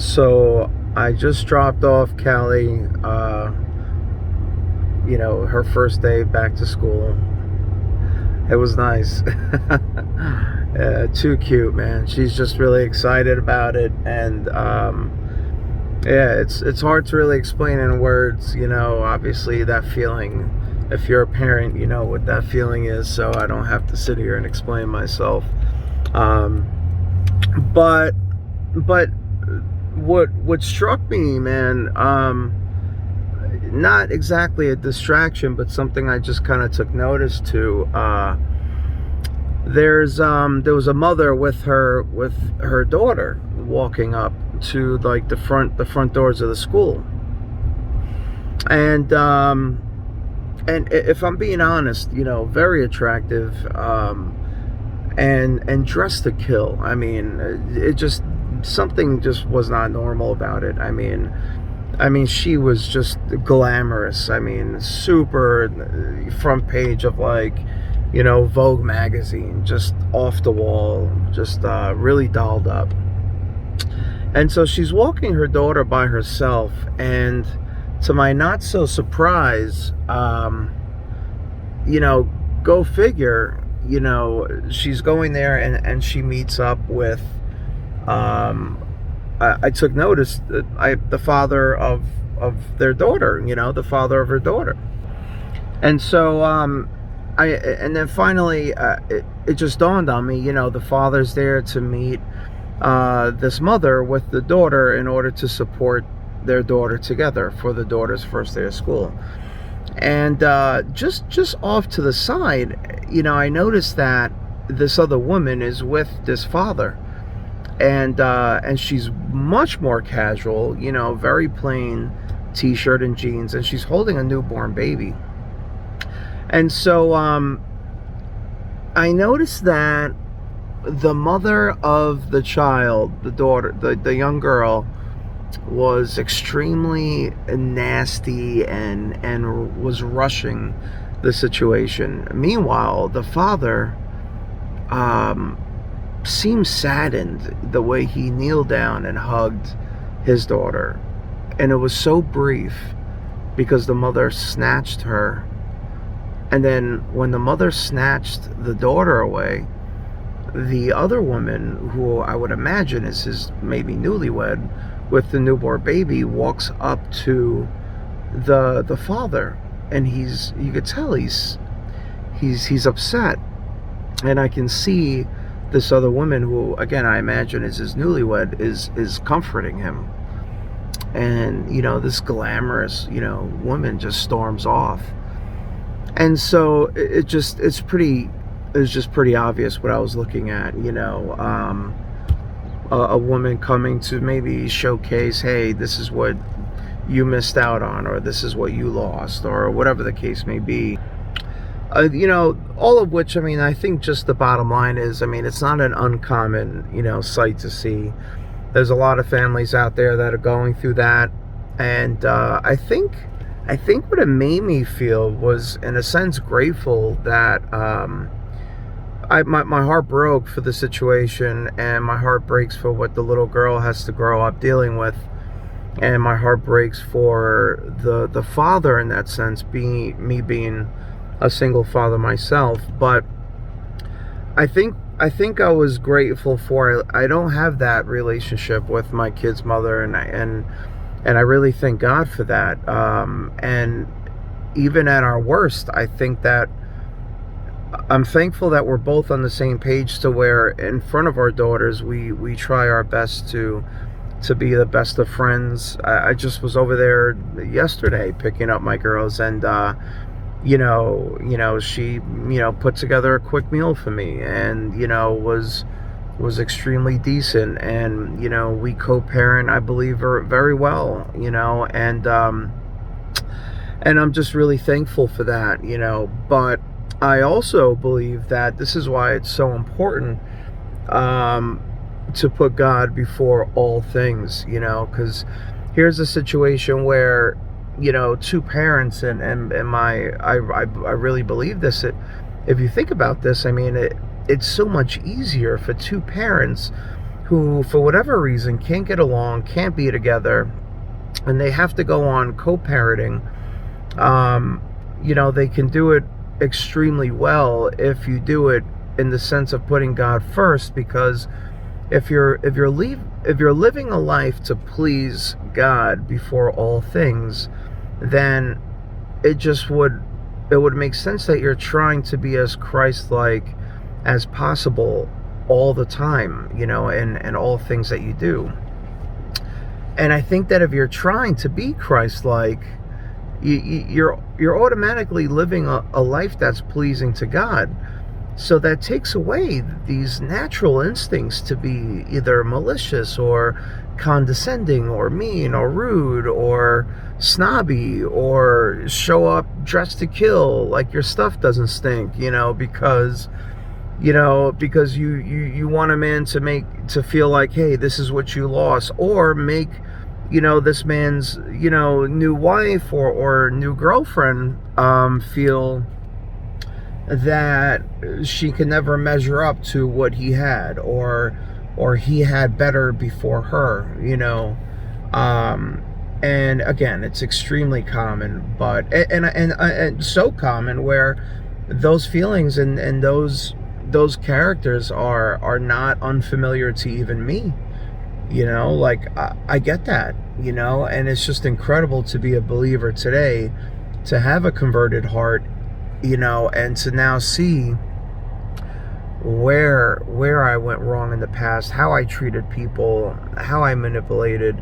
So I just dropped off Callie, her first day back to school. It was nice. Too cute, man. She's just really excited about it. And yeah, it's hard to really explain in words, obviously that feeling. If you're a parent, you know what that feeling is, so I don't have to sit here and explain myself. Um, but but what struck me, man, not exactly a distraction, but something I just kind of took notice to. There was a mother with her daughter walking up to like the front doors of the school, and if I'm being honest, very attractive, and dressed to kill. I mean, it just something just was not normal about it. I mean, she was just glamorous. I mean, super front page of like, Vogue magazine, just off the wall, just really dolled up. And so she's walking her daughter by herself, and to my not so surprise, you know, go figure, she's going there and she meets up with, I took notice that the father of their daughter, the father of her daughter. And so, and then finally, it just dawned on me, the father's there to meet this mother with the daughter in order to support their daughter together for the daughter's first day of school. And just off to the side, I noticed that this other woman is with this father, and she's much more casual, very plain t-shirt and jeans, and she's holding a newborn baby. And so I noticed that the mother of the child, the daughter, the young girl, was extremely nasty and was rushing the situation. Meanwhile, the father seemed saddened the way he kneeled down and hugged his daughter. And it was so brief because the mother snatched her. And then when the mother snatched the daughter away, the other woman, who I would imagine is his maybe newlywed with the newborn baby, walks up to the father, and you could tell he's upset. And I can see this other woman, who again I imagine is his newlywed, is comforting him. And this glamorous woman just storms off. And so it was just pretty obvious what I was looking at. A woman coming to maybe showcase, hey, this is what you missed out on, or this is what you lost, or whatever the case may be. All of which, I think just the bottom line is, it's not an uncommon, sight to see. There's a lot of families out there that are going through that. And I think what it made me feel was, in a sense, grateful that my heart broke for the situation, and my heart breaks for what the little girl has to grow up dealing with, and my heart breaks for the father in that sense, being a single father myself. But I think I was grateful for it. I don't have that relationship with my kid's mother, and I really thank God for that. And even at our worst, I think that I'm thankful that we're both on the same page, to where in front of our daughters we try our best to be the best of friends. I just was over there yesterday picking up my girls, and she put together a quick meal for me, and was extremely decent, and we co-parent, I believe, very well, and I'm just really thankful for that. But I also believe that this is why it's so important to put God before all things, because here's a situation where two parents, and I really believe this. If you think about this, it's so much easier for two parents who, for whatever reason, can't get along, can't be together, and they have to go on co-parenting. They can do it extremely well if you do it in the sense of putting God first, because if you're living a life to please God before all things, then it would make sense that you're trying to be as Christ-like as possible all the time, in all things that you do. And I think that if you're trying to be Christ-like, you're automatically living a life that's pleasing to God. So that takes away these natural instincts to be either malicious or condescending or mean or rude or snobby or show up dressed to kill, like your stuff doesn't stink, because you want a man to feel like, hey, this is what you lost, or make this man's new wife or new girlfriend feel that she can never measure up to what he had, or he had better before her, and again, it's extremely common, but and so common where those feelings and those characters are not unfamiliar to even me. Like I get that, and it's just incredible to be a believer today, to have a converted heart, and to now see where I went wrong in the past, how I treated people, how I manipulated,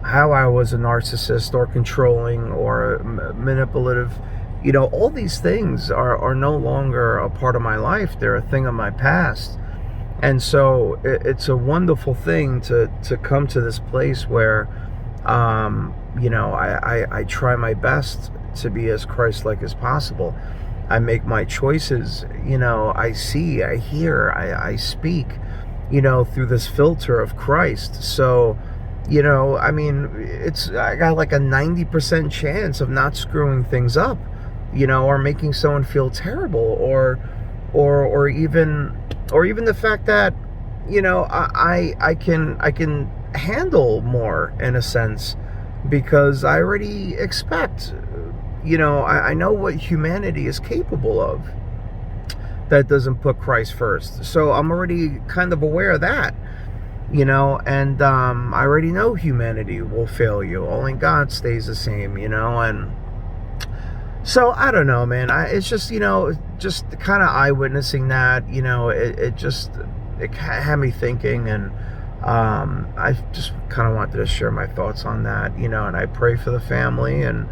how I was a narcissist or controlling or manipulative. All these things are no longer a part of my life. They're a thing of my past. And so it's a wonderful thing to come to this place where, I try my best to be as Christ-like as possible. I make my choices, I see, I hear, I speak, through this filter of Christ. So, I got like a 90% chance of not screwing things up, or making someone feel terrible, or even the fact that, I can handle more, in a sense, because I already expect, I know what humanity is capable of that doesn't put Christ first. So I'm already kind of aware of that, and I already know humanity will fail you. Only God stays the same, and so I don't know, man. It's just, just kind of eyewitnessing that, it had me thinking, and I just kind of wanted to share my thoughts on that, and I pray for the family, and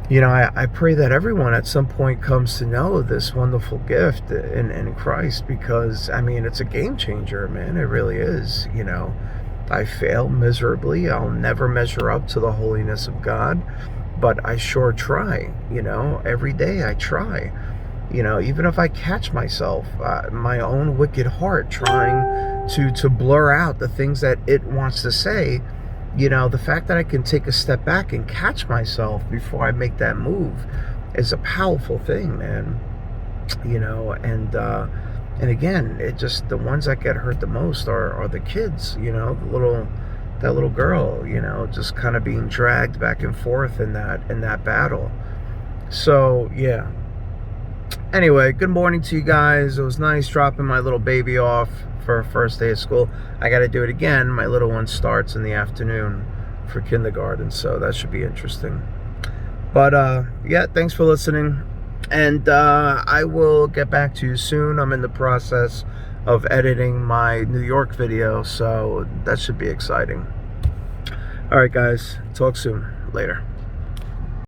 I pray that everyone at some point comes to know this wonderful gift in Christ, because it's a game changer, man. It really is. I fail miserably. I'll never measure up to the holiness of God, but I sure try. Every day I try. Even if I catch myself, my own wicked heart trying to blur out the things that it wants to say, the fact that I can take a step back and catch myself before I make that move is a powerful thing, man. And again, it just, the ones that get hurt the most are the kids, that little girl, just kind of being dragged back and forth in that battle. So yeah. Anyway, good morning to you guys. It was nice dropping my little baby off for her first day of school. I got to do it again. My little one starts in the afternoon for kindergarten, so that should be interesting. But yeah, thanks for listening, and I will get back to you soon. I'm in the process of editing my New York video, so that should be exciting. All right, guys, talk soon. Later.